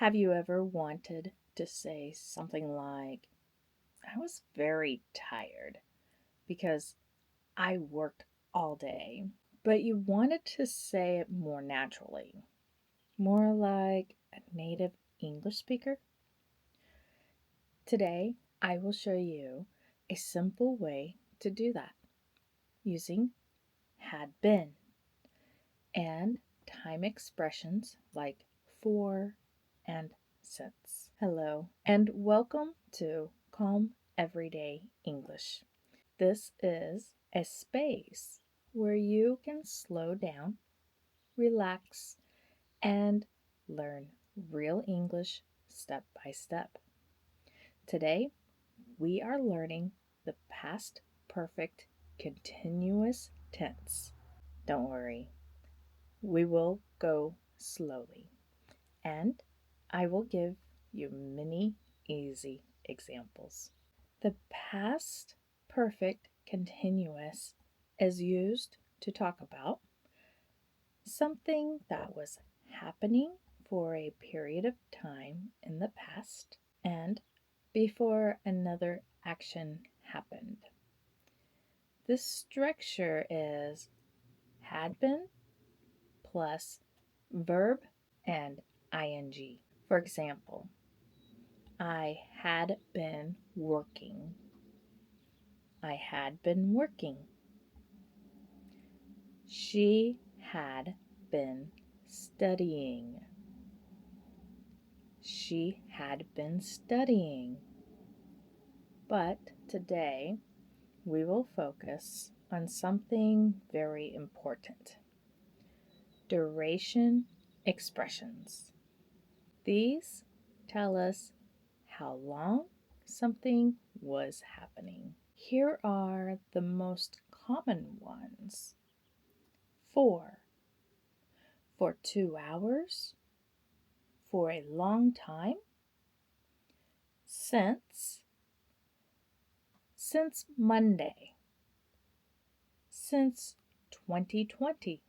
Have you ever wanted to say something like, I was very tired because I worked all day, but you wanted to say it more naturally, more like a native English speaker? Today, I will show you a simple way to do that using had been and time expressions like for and since. Hello, and welcome to Calm Everyday English. This is a space where you can slow down, relax, and learn real English step by step. Today, we are learning the past perfect continuous tense. Don't worry, we will go slowly, and I will give you many easy examples. The past perfect continuous is used to talk about something that was happening for a period of time in the past and before another action happened. The structure is had been plus verb and ing. For example, I had been working. I had been working. She had been studying. She had been studying. But today we will focus on something very important: duration expressions. These tell us how long something was happening. Here are the most common ones. For 2 hours, for a long time, since Monday, since 2020,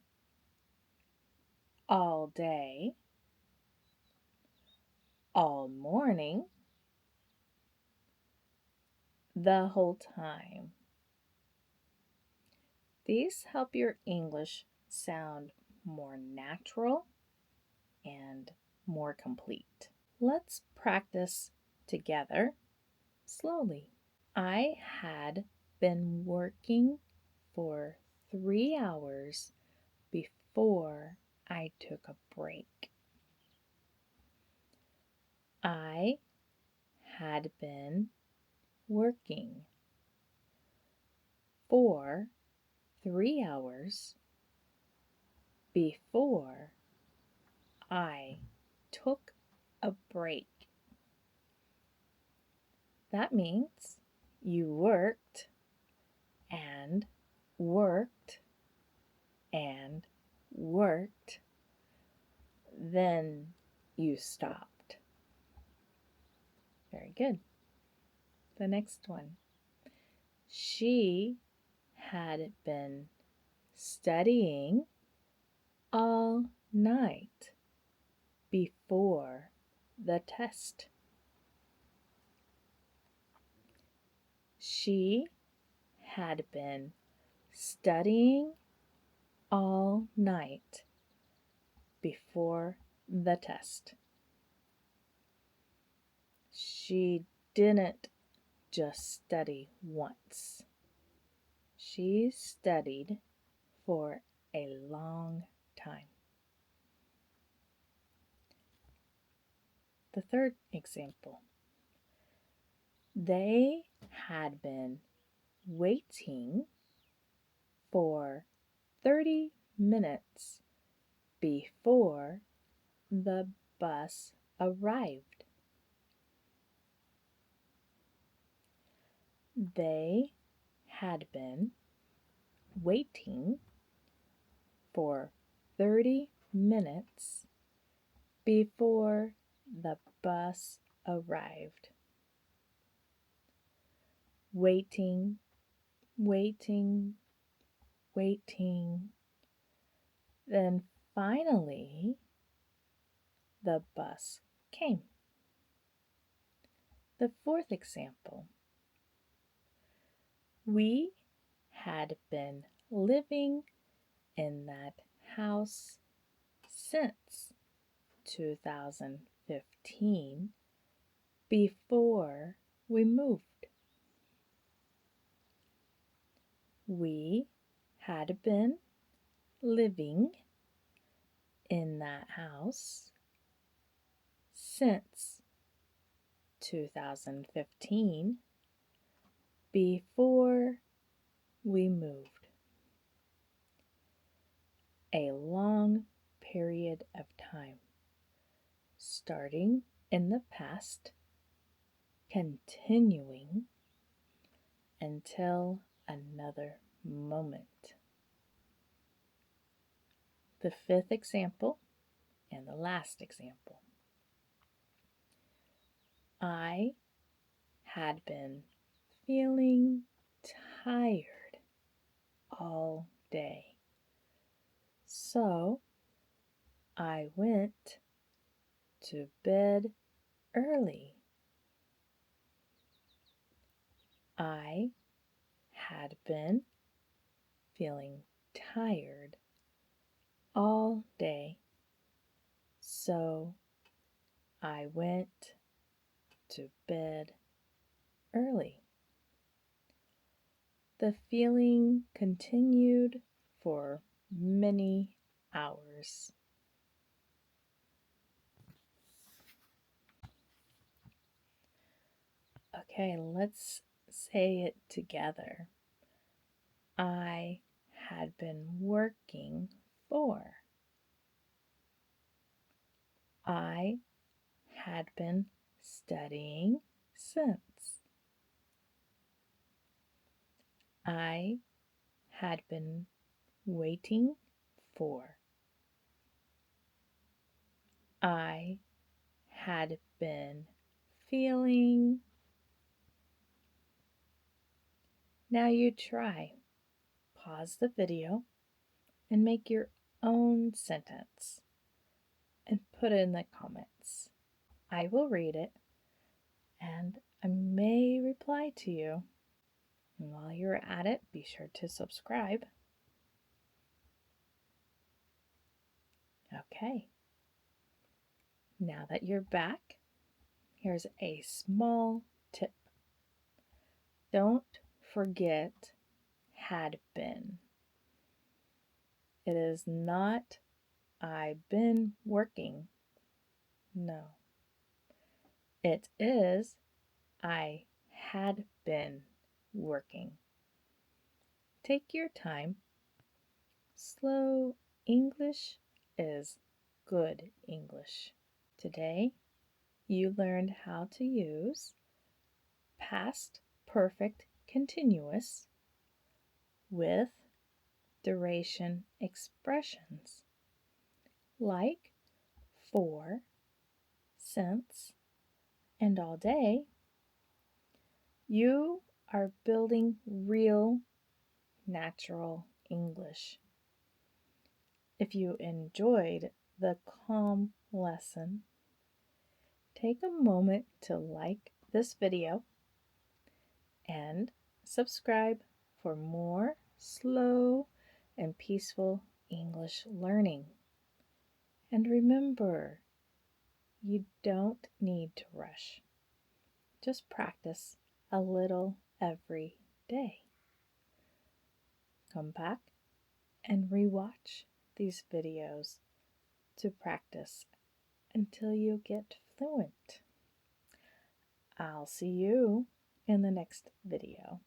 all day, all morning, the whole time. These help your English sound more natural and more complete. Let's practice together slowly. I had been working for 3 hours before I took a break. I had been working for 3 hours before I took a break. That means you worked and worked and worked, then you stopped. Very good. The next one. She had been studying all night before the test. She had been studying all night before the test. She didn't just study once. She studied for a long time. The third example. They had been waiting for 30 minutes before the bus arrived. They had been waiting for 30 minutes before the bus arrived. Waiting, waiting, waiting. Then finally, the bus came. The fourth example. We had been living in that house since 2015 before we moved. We had been living in that house since 2015 before we moved. A long period of time, starting in the past, continuing until another moment. The fifth example and the last example. I had been feeling tired all day, so I went to bed early. I had been feeling tired all day, so I went to bed early. The feeling continued for many hours. Okay, let's say it together. I had been working for. I had been studying since. I had been waiting for. I had been feeling. Now you try. Pause the video and make your own sentence and put it in the comments. I will read it and I may reply to you. And while you're at it, be sure to subscribe. Okay. Now that you're back, here's a small tip. Don't forget had been. It is not I've been working. No. It is I had been working. Take your time. Slow English is good English. Today, you learned how to use past perfect continuous with duration expressions like for, since, and all day. You are building real, natural English. If you enjoyed the calm lesson, take a moment to like this video and subscribe for more slow and peaceful English learning. And remember, you don't need to rush. Just practice a little every day. Come back and rewatch these videos to practice until you get fluent. I'll see you in the next video.